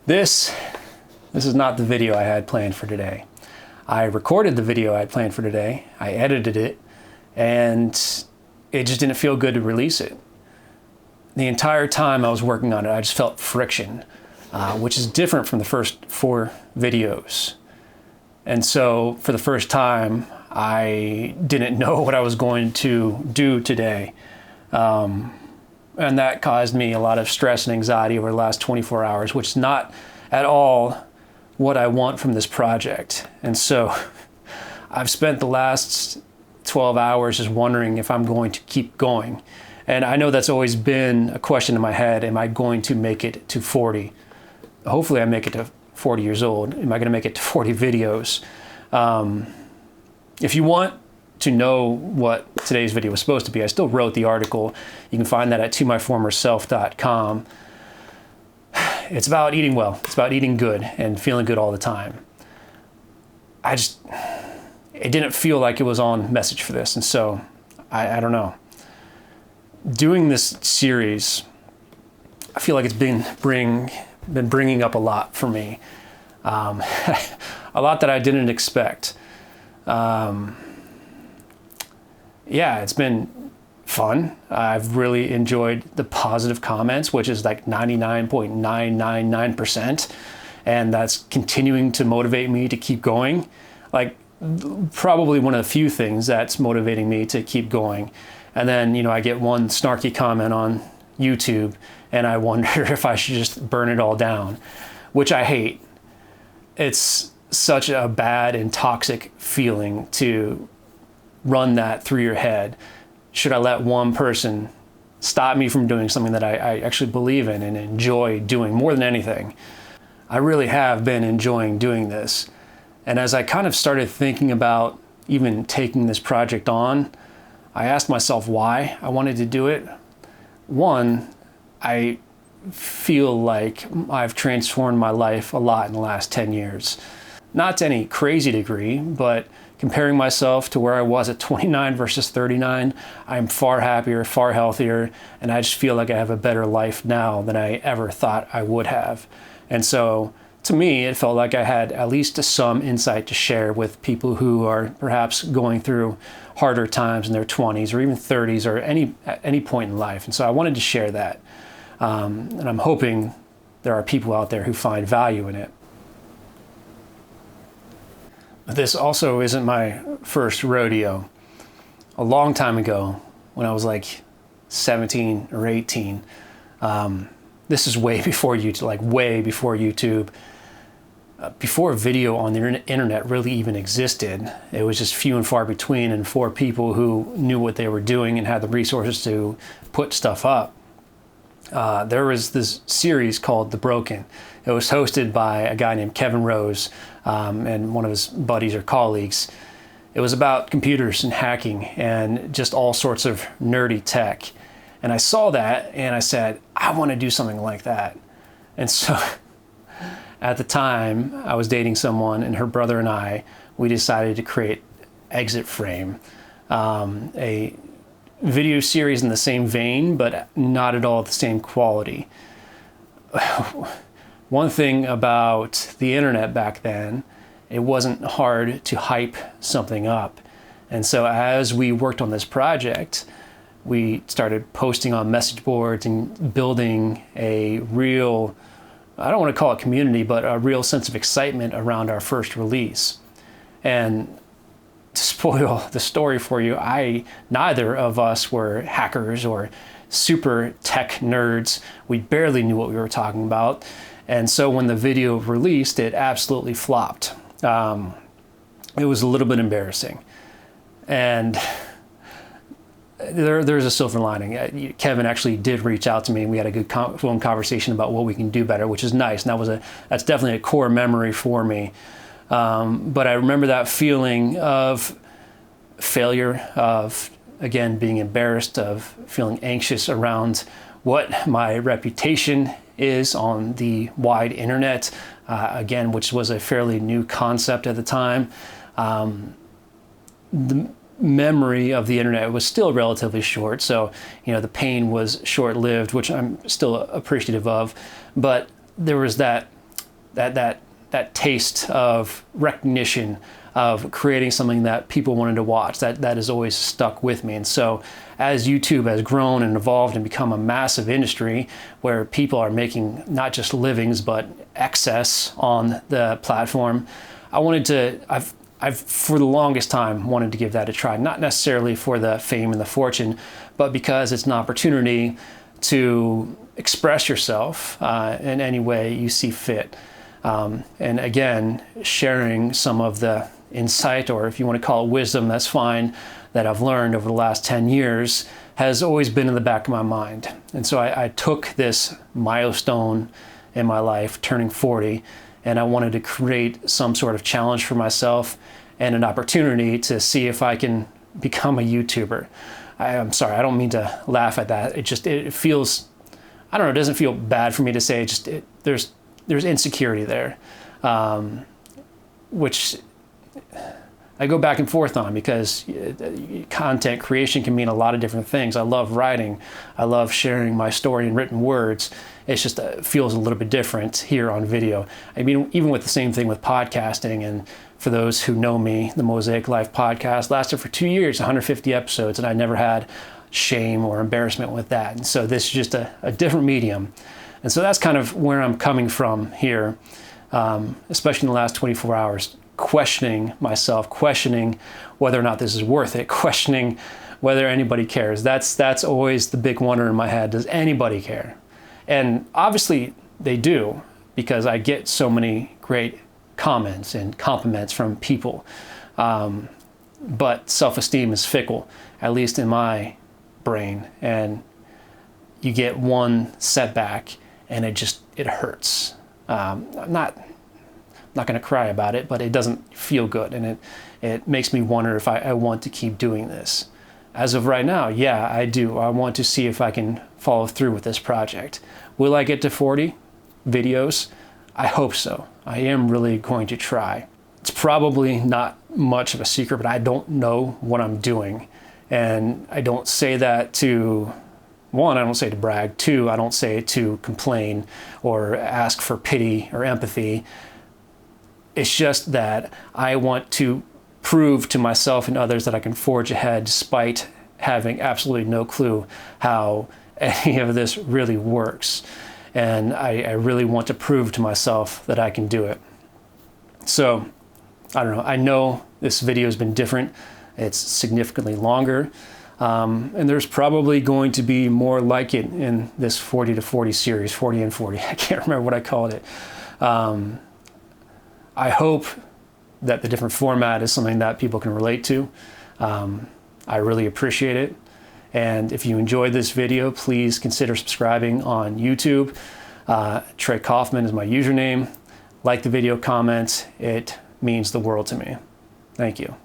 This is not the video I had planned for today. I recorded the video I had planned for today, I edited it, and it just didn't feel good to release it. The entire time I was working on it, I just felt friction, which is different from the first 4 videos. And so for the first time, I didn't know what I was going to do today. And that caused me a lot of stress and anxiety over the last 24 hours, which is not at all what I want from this project. And so I've spent the last 12 hours just wondering if I'm going to keep going. And I know that's always been a question in my head. Am I going to make it to 40? Hopefully I make it to 40 years old. Am I going to make it to 40 videos? If you want to know what today's video was supposed to be, I still wrote the article. You can find that at tomyformerself.com. It's about eating well. It's about eating good and feeling good all the time. It didn't feel like it was on message for this. And so I don't know. Doing this series, I feel like it's been bringing up a lot for me. A lot that I didn't expect. Yeah, it's been fun. I've really enjoyed the positive comments, which is like 99.999%. And that's continuing to motivate me to keep going. Like probably one of the few things that's motivating me to keep going. And then, I get one snarky comment on YouTube and I wonder if I should just burn it all down, which I hate. It's such a bad and toxic feeling to run that through your head. Should I let one person stop me from doing something that I actually believe in and enjoy doing more than anything? I really have been enjoying doing this. And as I kind of started thinking about even taking this project on, I asked myself why I wanted to do it. One, I feel like I've transformed my life a lot in the last 10 years. Not to any crazy degree, but comparing myself to where I was at 29 versus 39, I'm far happier, far healthier, and I just feel like I have a better life now than I ever thought I would have. And so to me, it felt like I had at least some insight to share with people who are perhaps going through harder times in their 20s or even 30s or at any point in life. And so I wanted to share that. And I'm hoping there are people out there who find value in it. This also isn't my first rodeo. A long time ago, when I was like 17 or 18, this is way before YouTube, before video on the internet really even existed. It was just few and far between, and for people who knew what they were doing and had the resources to put stuff up. There was this series called The Broken. It was hosted by a guy named Kevin Rose and one of his buddies or colleagues. It was about computers and hacking and just all sorts of nerdy tech. And I saw that and I said, I want to do something like that. And so at the time, I was dating someone, and her brother and we decided to create Exit Frame, a video series in the same vein, but not at all the same quality. One thing about the internet back then, it wasn't hard to hype something up. And so as we worked on this project, we started posting on message boards and building a real, I don't want to call it community, but a real sense of excitement around our first release. And to spoil the story for you, neither of us were hackers or super tech nerds. We barely knew what we were talking about. And so when the video released, it absolutely flopped. It was a little bit embarrassing. And there's a silver lining. Kevin actually did reach out to me, and we had a good phone conversation about what we can do better, which is nice. And that's definitely a core memory for me. But I remember that feeling of failure, of, again, being embarrassed, of feeling anxious around what my reputation is on the wide internet, again, which was a fairly new concept at the time. The memory of the internet was still relatively short, so the pain was short-lived, which I'm still appreciative of, but there was that that taste of recognition, of creating something that people wanted to watch. That has always stuck with me. And so as YouTube has grown and evolved and become a massive industry where people are making not just livings but excess on the platform, I've for the longest time wanted to give that a try, not necessarily for the fame and the fortune, but because it's an opportunity to express yourself in any way you see fit. And again, sharing some of the insight, or if you want to call it wisdom, that's fine, that I've learned over the last 10 years has always been in the back of my mind. And so I took this milestone in my life, turning 40, and I wanted to create some sort of challenge for myself and an opportunity to see if I can become a YouTuber. I'm sorry, I don't mean to laugh at that. It feels, I don't know, it doesn't feel bad for me to say, there's insecurity there, which I go back and forth on, because content creation can mean a lot of different things. I love writing. I love sharing my story in written words. It's just feels a little bit different here on video. I mean, even with the same thing with podcasting, and for those who know me, the Mosaic Life podcast lasted for 2 years, 150 episodes, and I never had shame or embarrassment with that. And so this is just a different medium. And so that's kind of where I'm coming from here, especially in the last 24 hours, questioning myself, questioning whether or not this is worth it, questioning whether anybody cares. That's always the big wonder in my head. Does anybody care? And obviously they do, because I get so many great comments and compliments from people. But self-esteem is fickle, at least in my brain. And you get one setback and it hurts. I'm not going to cry about it, but it doesn't feel good. And it makes me wonder if I want to keep doing this. As of right now, yeah, I do. I want to see if I can follow through with this project. Will I get to 40 videos? I hope so. I am really going to try. It's probably not much of a secret, but I don't know what I'm doing. And I don't say that to, one, I don't say to brag. Two, I don't say to complain or ask for pity or empathy. It's just that I want to prove to myself and others that I can forge ahead despite having absolutely no clue how any of this really works. And I really want to prove to myself that I can do it. So, I don't know. I know this video has been different. It's significantly longer. And there's probably going to be more like it in this 40 to 40 series, 40 and 40. I can't remember what I called it. I hope that the different format is something that people can relate to. I really appreciate it. And if you enjoyed this video, please consider subscribing on YouTube. Trey Kaufman is my username. Like the video, comment. It means the world to me. Thank you.